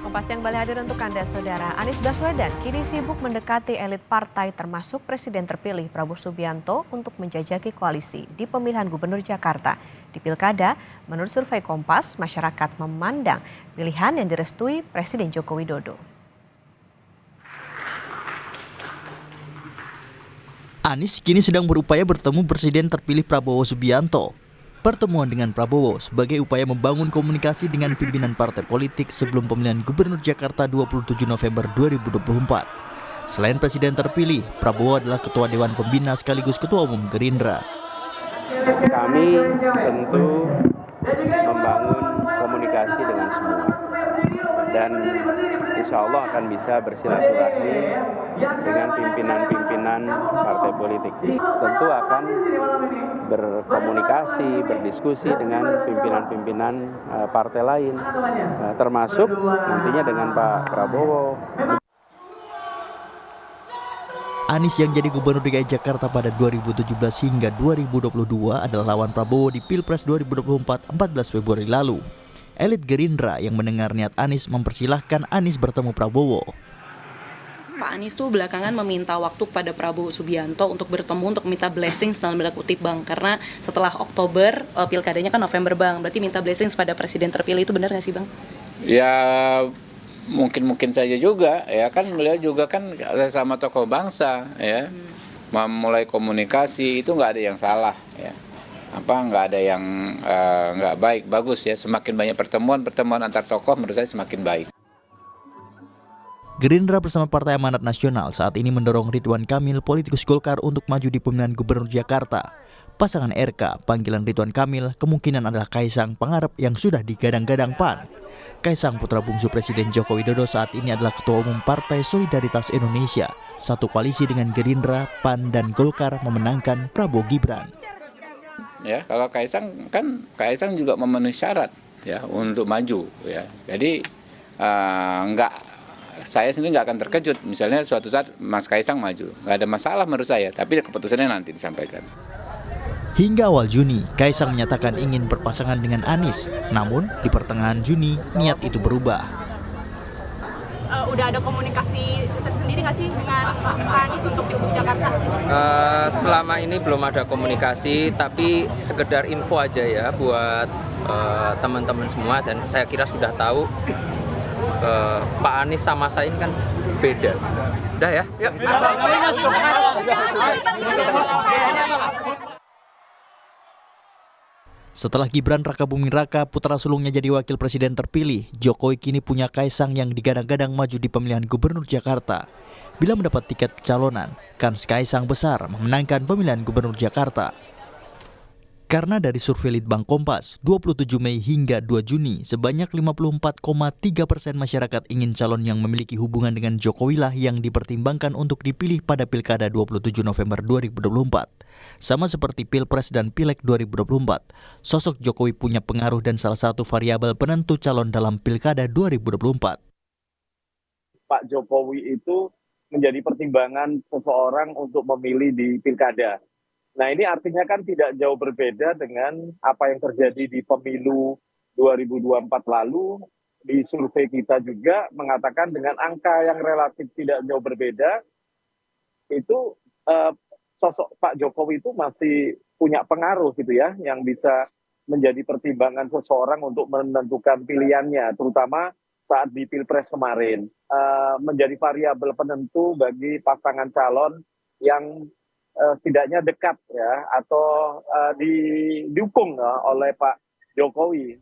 Kompas yang kembali hadir untuk Anda, Saudara. Anies Baswedan kini sibuk mendekati elit partai termasuk Presiden terpilih Prabowo Subianto untuk menjajaki koalisi di pemilihan Gubernur Jakarta. Di Pilkada, menurut survei Kompas, masyarakat memandang pilihan yang direstui Presiden Joko Widodo. Anies kini sedang berupaya bertemu Presiden terpilih Prabowo Subianto. Pertemuan dengan Prabowo sebagai upaya membangun komunikasi dengan pimpinan partai politik sebelum pemilihan Gubernur Jakarta 27 November 2024. Selain Presiden terpilih, Prabowo adalah Ketua Dewan Pembina sekaligus Ketua Umum Gerindra. Kami tentu membangun komunikasi dengan semua dan insya Allah akan bisa bersilaturahmi dengan pimpinan-pimpinan partai politik. Tentu akan berkomunikasi, berdiskusi dengan pimpinan-pimpinan partai lain, termasuk nantinya dengan Pak Prabowo. Anies yang jadi Gubernur DKI Jakarta pada 2017 hingga 2022 adalah lawan Prabowo di Pilpres 2024 14 Februari lalu. Elit Gerindra yang mendengar niat Anies mempersilahkan Anies bertemu Prabowo. Pak Anies tuh belakangan meminta waktu kepada Prabowo Subianto untuk bertemu, untuk minta blessings dalam tanda kutip Bang. Karena setelah Oktober, pilkadanya kan November Bang. Berarti minta blessings pada Presiden terpilih, itu benar nggak sih Bang? Ya mungkin saja juga, ya kan beliau juga kan sama tokoh bangsa, ya. Memulai komunikasi itu nggak ada yang salah, ya. Nggak ada yang nggak baik, bagus ya. Semakin banyak pertemuan antar tokoh menurut saya semakin baik. Gerindra bersama Partai Amanat Nasional saat ini mendorong Ridwan Kamil, politikus Golkar, untuk maju di pemilihan Gubernur Jakarta. Pasangan RK, panggilan Ridwan Kamil, kemungkinan adalah Kaisang Pangarep yang sudah digadang-gadang PAN. Kaisang putra bungsu Presiden Joko Widodo saat ini adalah Ketua Umum Partai Solidaritas Indonesia. Satu koalisi dengan Gerindra, PAN, dan Golkar memenangkan Prabowo Gibran. Ya, kalau Kaisang juga memenuhi syarat ya untuk maju ya. Jadi saya sendiri nggak akan terkejut misalnya suatu saat Mas Kaisang maju. Nggak ada masalah menurut saya, tapi keputusannya nanti disampaikan. Hingga awal Juni, Kaisang menyatakan ingin berpasangan dengan Anies. Namun, di pertengahan Juni, niat itu berubah. Udah ada komunikasi tersendiri nggak sih dengan Pak Anies untuk di Jakarta? Selama ini belum ada komunikasi, tapi sekedar info aja ya buat teman-teman semua. Dan saya kira sudah tahu Pak Anies sama saya ini kan beda. Udah ya, yuk. Setelah Gibran Rakabuming Raka, putra sulungnya jadi wakil presiden terpilih, Jokowi kini punya Kaisang yang digadang-gadang maju di pemilihan Gubernur Jakarta. Bila mendapat tiket pencalonan, kans Kaisang besar memenangkan pemilihan Gubernur Jakarta. Karena dari survei Litbang Kompas, 27 Mei hingga 2 Juni, sebanyak 54,3% masyarakat ingin calon yang memiliki hubungan dengan Jokowi lah yang dipertimbangkan untuk dipilih pada Pilkada 27 November 2024. Sama seperti Pilpres dan Pileg 2024, sosok Jokowi punya pengaruh dan salah satu variabel penentu calon dalam Pilkada 2024. Pak Jokowi itu menjadi pertimbangan seseorang untuk memilih di Pilkada. Nah, ini artinya kan tidak jauh berbeda dengan apa yang terjadi di pemilu 2024 lalu. Di survei kita juga mengatakan dengan angka yang relatif tidak jauh berbeda, itu sosok Pak Jokowi itu masih punya pengaruh gitu ya, yang bisa menjadi pertimbangan seseorang untuk menentukan pilihannya, terutama saat di Pilpres kemarin. Menjadi variabel penentu bagi pasangan calon yang setidaknya dekat ya atau didukung oleh Pak Jokowi.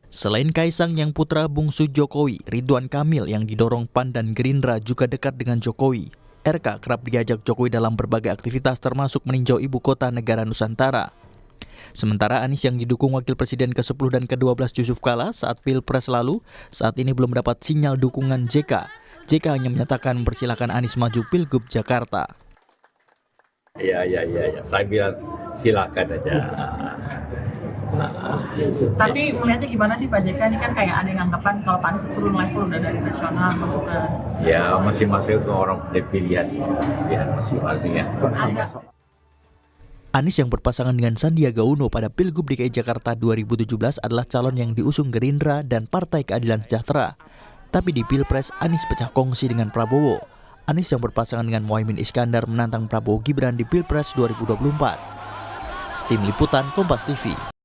Selain Kaisang yang putra bungsu Jokowi, Ridwan Kamil yang didorong PAN dan Gerindra juga dekat dengan Jokowi. RK kerap diajak Jokowi dalam berbagai aktivitas termasuk meninjau ibu kota negara Nusantara. Sementara Anies yang didukung Wakil Presiden ke-10 dan ke-12 Yusuf Kala saat Pilpres lalu, saat ini belum mendapat sinyal dukungan JK. JK hanya menyatakan mempersilahkan Anies maju Pilgub Jakarta. Ya. Saya bilang silakan aja. Tapi melihatnya gimana sih Pak JK? Ini kan kayak ada yang anggapan kalau Pak Anies turun level udah dari nasional masuk ke... Ya masing-masing orang punya pilihan. Ya masing-masing ya. Anies yang berpasangan dengan Sandiaga Uno pada Pilgub DKI Jakarta 2017 adalah calon yang diusung Gerindra dan Partai Keadilan Sejahtera. Tapi di Pilpres, Anies pecah kongsi dengan Prabowo. Anies yang berpasangan dengan Muhaimin Iskandar menantang Prabowo Gibran di Pilpres 2024. Tim Liputan Kompas TV.